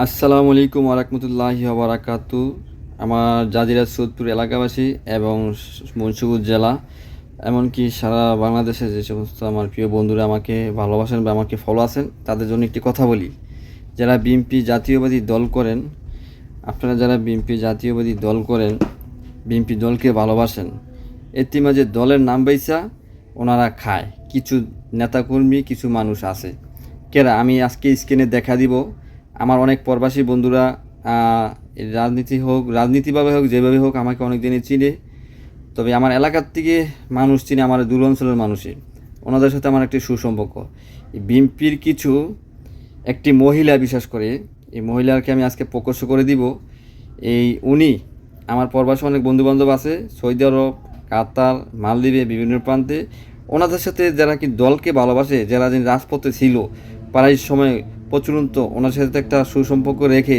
আসসালামু আলাইকুম ওরহমতুল্লাহি ওবারাকাতু। আমার জাজিরা সৈয়দপুর এলাকাবাসী এবং মুন্সিগঞ্জ জেলা, এমনকি সারা বাংলাদেশে যে সমস্ত আমার প্রিয় বন্ধুরা আমাকে ভালোবাসেন বা আমাকে ফলো আছেন, তাদের জন্য একটি কথা বলি। যারা বিএনপি জাতীয়বাদী দল করেন, আপনারা যারা বিএনপি জাতীয়বাদী দল করেন, বিএনপি দলকে ভালোবাসেন, এর মাঝে দলের নাম বাইসা ওনারা খায় কিছু নেতাকর্মী, কিছু মানুষ আছে। আমি আজকে স্ক্রিনে দেখা দিব। আমার অনেক প্রবাসী বন্ধুরা রাজনীতিভাবে হোক যেভাবে হোক আমাকে অনেক দিনই চিনে। তবে আমার এলাকার থেকে মানুষ চিনে, আমার দূর অঞ্চলের মানুষই। ওনাদের সাথে আমার একটি সুসম্পর্ক। বিএনপির একটি মহিলা, বিশেষ করে এই মহিলাকে আমি আজকে প্রকাশ্য করে দিব। উনি আমার প্রবাসী অনেক বন্ধুবান্ধব আছে সৌদি আরব, কাতার, মালদ্বীপে, বিভিন্ন প্রান্তে। ওনাদের সাথে যারা দলকে ভালোবাসে, যারা রাজপথে ছিল প্রায় সময় প্রচুরন্ত, ওনার সাথে একটা সুসম্পর্ক রেখে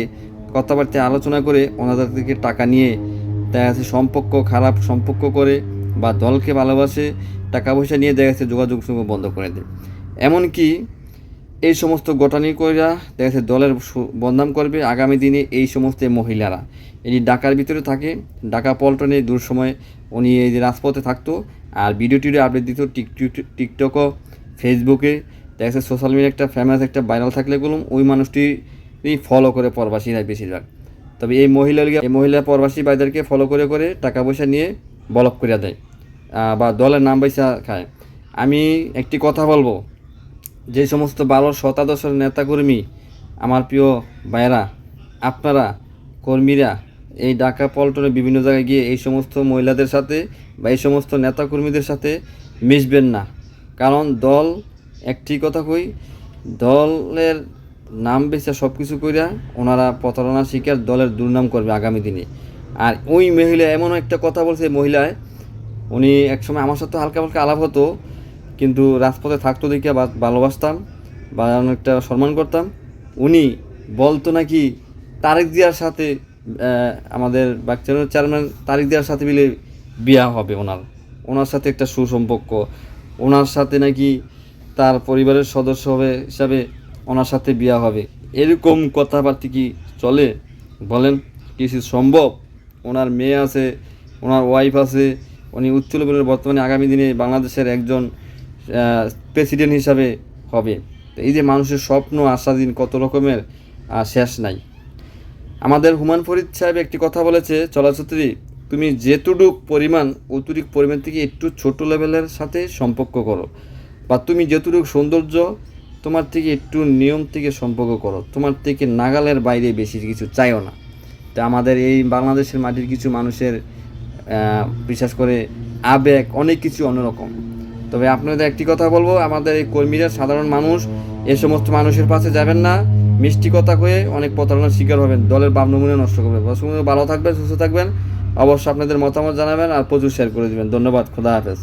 কথাবার্তা আলোচনা করে ওনাদের থেকে টাকা নিয়ে দেখা যাচ্ছে খারাপ সম্পর্ক করে বা দলকে ভালোবাসে টাকা পয়সা নিয়ে দেখা যাচ্ছে যোগাযোগ বন্ধ করে দেয়। এমনকি এই সমস্ত ঘটনা কইরা দেখা যাচ্ছে দলের বদনাম করবে আগামী দিনে। এই সমস্ত মহিলারা ঢাকার ভিতরে থাকে, ঢাকা পল্টনে দূর সময় উনি এই যে রাজপথে থাকতো আর ভিডিও আপডেট দিত টিকটকও, ফেসবুকে। দেখা যাচ্ছে সোশ্যাল মিডিয়া একটা ফেমাস একটা ভাইরাল থাকলে বলুন ওই মানুষটি ফলো করে প্রবাসীরা বেশিরভাগ। তবে এই মহিলা প্রবাসী ভাইদেরকে ফলো করে করে টাকা পয়সা নিয়ে ব্লক করে দেয় বা দলের নাম পয়সা খায়। আমি একটি কথা বলবো, যে সমস্ত ভালো শতাদশের নেতাকর্মী, আমার প্রিয় ভাইয়েরা, আপনারা কর্মীরা এই ঢাকা পল্টনে বিভিন্ন জায়গায় গিয়ে এই সমস্ত মহিলাদের সাথে বা এই সমস্ত নেতাকর্মীদের সাথে মিশবেন না। কারণ দল, একটি কথা কই, দলের নাম বেচে সব কিছু কইরা ওনারা প্রতারণা শিকার, দলের দুর্নাম করবে আগামী দিনে। আর ওই মহিলা এমন একটা কথা বলছে, মহিলায় উনি একসময় আমার সাথে হালকা হালকা আলাপ হতো, কিন্তু রাজপথে থাকতো দেখে ভালোবাসতাম বা অনেকটা সম্মান করতাম। উনি বলতো নাকি তারেক জিয়ার সাথে, আমাদের বাকচানোর চেয়ারম্যান তারেক জিয়ার সাথে মিলে বিয়া হবে ওনার সাথে একটা সুসম্পর্ক, ওনার সাথে নাকি তার পরিবারের সদস্য হিসাবে ওনার সাথে বিয়া হবে। এরকম কথাবার্তা কি চলে বলেন? কিছু সম্ভব? ওনার মেয়ে আছে, ওনার ওয়াইফ আছে, উনি উচ্চ লেভেলের বর্তমানে আগামী দিনে বাংলাদেশের একজন প্রেসিডেন্ট হিসাবে হবে। তো এই যে মানুষের স্বপ্ন আশা দিন কত রকমের, শেষ নাই। আমাদের হুমায়ুন ফরিদ সাহেব একটি কথা বলেছে, চলচ্চিত্রী, তুমি যেটুক পরিমাণ অতিরিক্ত পরিমাণ থেকে একটু ছোট লেভেলের সাথে সম্পর্ক করো, বা তুমি যেটুক সৌন্দর্য তোমার থেকে একটু নিয়ম থেকে সম্পর্ক করো, তোমার থেকে নাগালের বাইরে বেশি কিছু চাইও না। তো আমাদের এই বাংলাদেশের মাটির কিছু মানুষের বিশেষ করে আবেগ অনেক কিছু অন্যরকম। তবে আপনাদের একটি কথা বলবো, আমাদের এই কর্মীরা সাধারণ মানুষ, এ সমস্ত মানুষের পাশে যাবেন না। মিষ্টি কথা কয়ে অনেক প্রতারণার শিকার হবেন, দলের ভাব নমুনা নষ্ট করবেন। ভালো থাকবেন, সুস্থ থাকবেন। অবশ্যই আপনাদের মতামত জানাবেন আর প্রচুর শেয়ার করে দেবেন। ধন্যবাদ। খোদা হাফেজ।